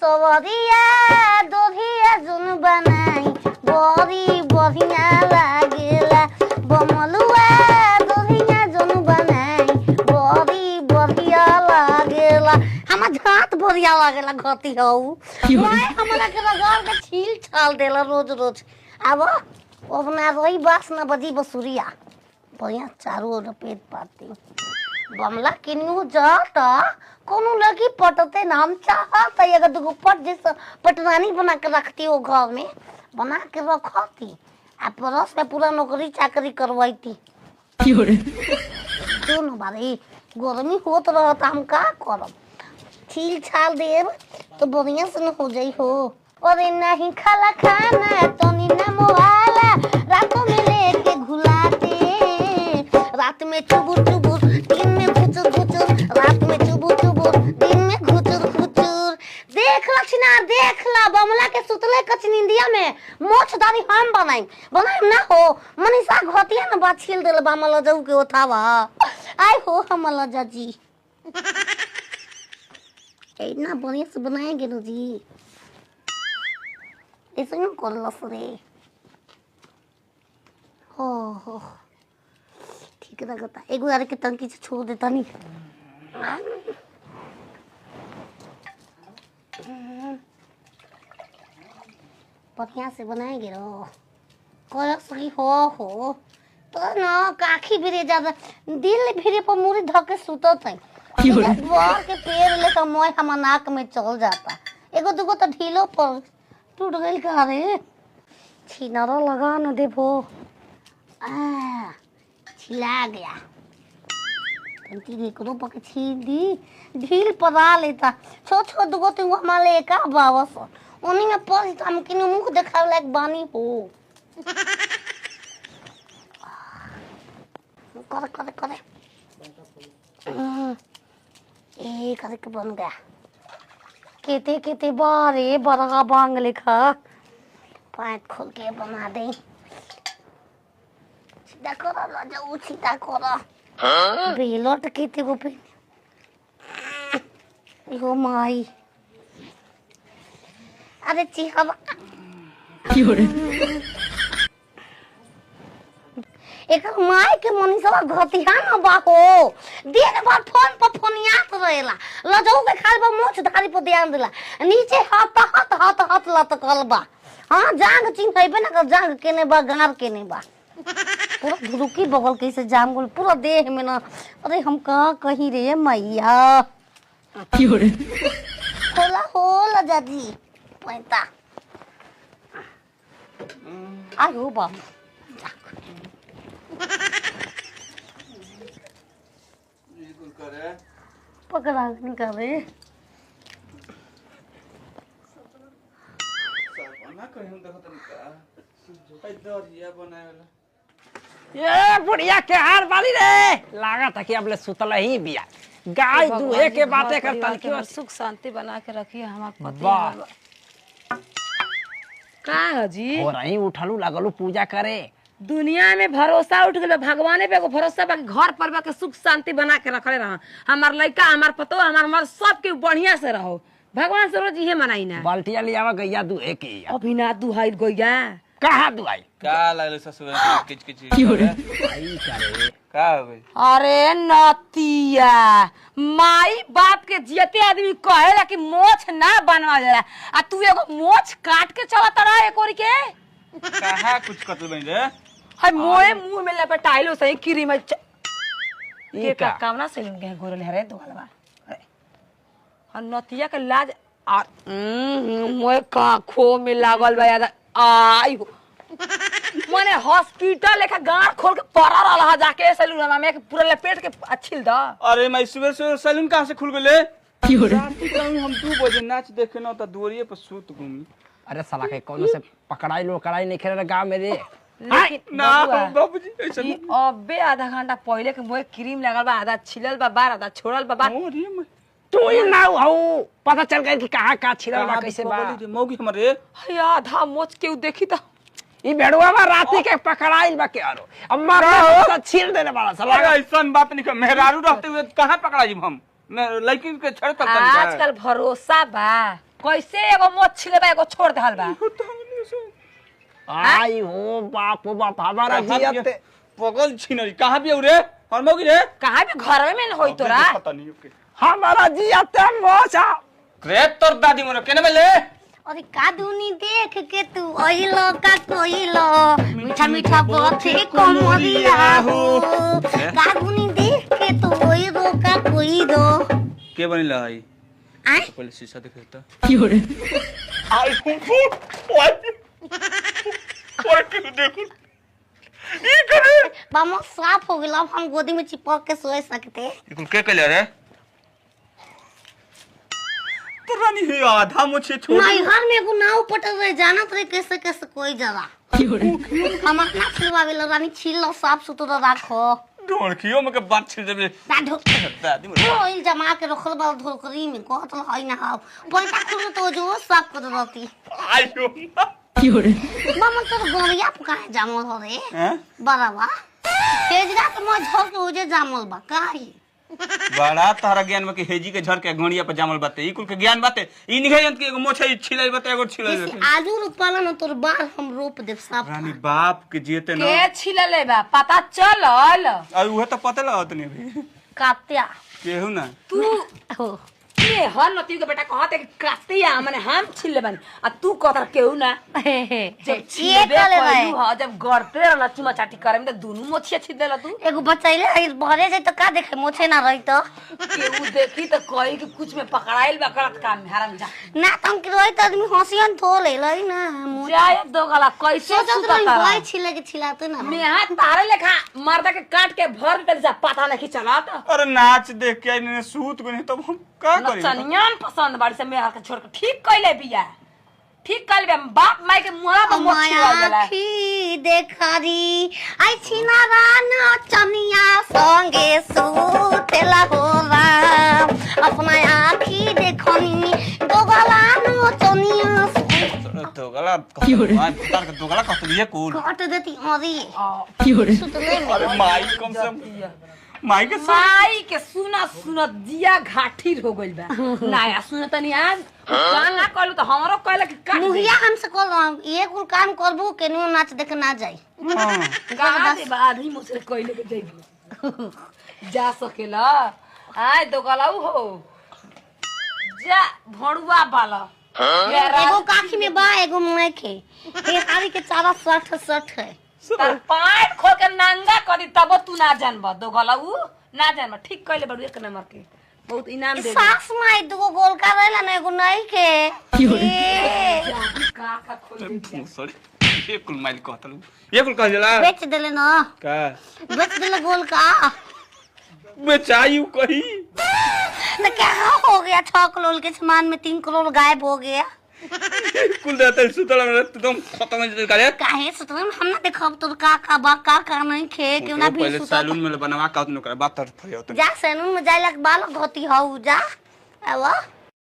सवरिया दोधिया जुन बनाई बड़ी बढ़िया लागेला बमलुआ दोधिया जुन बनाई बड़ी बढ़िया लागेला हमार घाट बढ़िया लागेला घटी हौ मैं हमरा के रगड़ के छील छाल देला रोज रोज अब अपना रही बास न बजी बसुरिया बढ़िया चारों ओर पेट पाती बमला किन्नू जाता कोनो लगी पटते नाम चाहता अगर दुगो पट जैसा पटरानी बना के रखती हो घर में बना के रखती आ परस में पूरा नौकरी चाकरी करवाती दोनों बारी गर्मी होत रहता हम का करब छील छाल देव तो बढ़िया से न हो जाई हो अरे नहीं खाला खाना तो ना मोहाला रातों में लेके घुलाते रात में चुबुर चुबुर दिन में घुचुर घुचुर रात में चुबुर चुबुर दिन में घुचुर घुचुर देख लक्षणा देख ला बमला के सुतले कच निंदिया में मोछ दानी हम बनाई ना हो मनीषा घोतिया ना बात छील देले बामला जाऊ के ओथावा आय हो हमला जाजी इतना बढ़िया से बनाएंगे नो जी ऐसे क्यों कर लस रे हो ठीक लगता एक बार के टंकी से छोड़ देता नहीं बढ़िया से बनाएंगे रो कर सही हो तो ना काखी भिरे ज्यादा दिल भिरे पर मुरी धके सुतत है बार के पेड़ ले तो मोय हम नाक में चल जाता एगो दुगो तो ढीलो पर टूट गई का रे छिनारा लगा न देबो छिला गया तंती रे करो पके छील दी ढील परा लेता छो दुगो तिंगो हमारे का बावस ओनी में पस हम किनु मुंह देखाव लायक बानी हो करे ए करे के बन गया केते बारे बड़ा बांग लिखा पाइप खोल के बना दे सीधा करो लजाऊ सीधा करो बेलोट केते को पे यो माई अरे चिहवा एक माई के मनीषवा घटिया न बाहो दिन भर फोन पर फोनियात रहेला लजऊ के खाल बा मोछ धारी पर ध्यान देला नीचे हाथ लत कलबा हां जांग चिन्हबे न कर जांग केने बा गार केने बा पूरा धुरुकी बगल कैसे जाम गोल पूरा देह में ना अरे हम का कहीं रे मैया होला जादी पैता आयो बा पकड़ा नहीं कर रहे ये बुढ़िया के हार वाली रे लागा था कि अब सुतल ही बिया गाय दूहे के बातें करता क्यों सुख शांति बना के रखिए हमार पति का जी और ही उठलू लगलू पूजा करे दुनिया में भरोसा उठ गए भगवाने पे भरोसा बा घर पर के सुख शांति बना के रखले रहा हमार लड़का हमार पतो हमार मर सबके बढ़िया से रहो भगवान से रोज ये मनाई ना बाल्टिया लियावा गैया दूहे के अभी ना दुहाई गैया कहां दुहाई का लागले ससुर किच आई करे का हो गई अरे नतिया माई बाप के जियते आदमी कहेला कि मोछ ना बनवा जाला आ तू एगो मोछ काट के चलत रहा एक और के कहा कुछ कतल बन रे हाय मोए मुंह में लपटाइलो सही क्रीम ये का कामना से लूंगे गोरल हरे दुआलबा और नतिया के लाज आ मोए का खो में लागल बा याद आई हो माने हॉस्पिटल लेके गांठ खोल के पड़ा रहा जाके सैलून में पूरा लपेट के अच्छिल दा अरे मैं सुबह से सैलून कहां से खुल गले हम 2 बजे नाच देखे न त दूरिये पर सूत घूमी अरे साला के कोनो से पकड़ाई लो कड़ाई नहीं खेले गांव में रे ना बाबूजी ऐसा अबे आधा घंटा पहले के मोए क्रीम लगल बा आधा छिलल बा बार आधा छोड़ल बा अरे मैं तू ही ना हो पता चल गया कि कहां का छिलल बा कैसे बा मौगी हमरे हाय आधा मोच के देखी त ई भेड़वा में राती के पकड़ाइल बा के आरो अब मारे तो छील देने वाला साला ऐसन बात नहीं कर मेहरारू रहते हुए कहां पकड़ा जी हम मैं लड़की के छड़ तक आजकल भरोसा बा कैसे एगो मोच छिले बा एगो छोड़ देहल बा आई हो बाप रे बाप हमारा जियते पगल छिनरी कहां भी रे और मौगी रे कहां भी घर में न होई तोरा पता नहीं ओके हमारा जियते मोचा रे तोर दादी मोर केने में ले अरे कादुनी देख के तू ओइलो का कोइलो मीठा मीठा बाते कोमलिया हो कादुनी देख के तू ओइलो का कोइलो के बनिला आई आय पहले शीशा देख त आई और के देखो ई करे बामो साफ हो गेल अब हम गोदी में चिपक के सोए सकते इकुल के कले रे तो रानी है आधा मुझे छोड़ नहीं घर में एगो नाव पटल रहे जानत रहे कैसे कैसे कोई जगह हम अपना छिलवा बेला रानी छिल लो साफ सुथरा राखो ढोलकियो में के बात छिल देबे दाढो दादी मोर ओइल जमा के रखल बा ढोकरी में कहत हई ना हाव पैसा खुल तो जो साफ कर रहती आयो मामा तोर गोरिया काहे जामल हो रे हैं बरावा तेजरा के मोह झोक के उजे जामल बा काहे बड़ा तारा ज्ञान में के हेजी के झर के घोड़िया पे जामल बाते ई कुल के ज्ञान बाते ई निखे जंत के एगो मोछई छिलाई बाते एगो छिलाई जैसे बाते आलू रोपला न तोर बाल हम रोप देब साफ रानी बाप के जीते न के छिलले बा पता चलल और उहे तो पते लागत नहीं अभी कात्या केहू ना तू हो ये हर नती के बेटा कहते कि कातिया माने हम छिलले बानी आ तू कहता केहू ना जब ये छिलबे करे रहे कइलू ह जब गड़ते रहला चुमा चाटी करे में त दुनु मोछिया छिल देला तू एगो बचैले है भरे जाए तो का देखे मोछे ना रही तो केहू देखी त कही कि कुछ में पकड़ाइल बा गलत काम में हराम जा ना तुम की रही तो आदमी हंसियन थो ले लई ना जाए दो गला कैसे सोचत सुता रही तारा भाई छिले के छिलाते ना मैं हाथ तारे लेखा मर्दा के काट के भर दे जा पता नहीं चलत अरे नाच देख के इन्हें सूत को नहीं तब हम का करी नचनियन पसंद बाड़ी से मेरा के छोड़ के ठीक कइले बिया ठीक कइले बिया बाप माई के मुहरा पर मोछ छिला गेला आखी देखारी आई छिना राना चनिया संगे सुतेला हो राम अपना आखी देखनी दोगला नो चनिया तो गला तार के दोगला कहत लिए कूल काट देती अरे सुतले में अरे माई कम से माई के माई के सुना सुना दिया घाटी हो गइल बा नया सुन तनी आज गाना कहलू तो हमरो कहला कि काट दे मुहिया हमसे कल रहा ये कुल काम करबू केनियो नाच देखे ना जाई गा दे आधी मुझसे कहले के जइबू जा सकेला आय दो गलाऊ हो जा भणुआ बाला एगो काखी में बा एगो मुंह के एक आदमी के चारा 60 है तार पाट खोल के नंगा करी तब तू ना जानबा दो गलाऊ ना जानबा ठीक कहले बड़ू एक नंबर के बहुत इनाम दे सास माई दुगो गोल का रहला ना एगो नहीं के का का खोल दे सॉरी ये कुल माइल कहतलू ये कुल कह जला बेच देले ना का बेच देले गोल का बेचायू कही तो क्या हो गया 6 करोड़ के सामान में 3 करोड़ गायब हो गया कुल देते सुतला में तुम खत्म हो जते करे काहे सुतले हम ना देखब तोर का नहीं खे क्यों ना भी पहले सुतत सैलून में बनवा का न करे बात तर फरियो जा सैलून में जाइला के बाल धोती हऊ जा आवा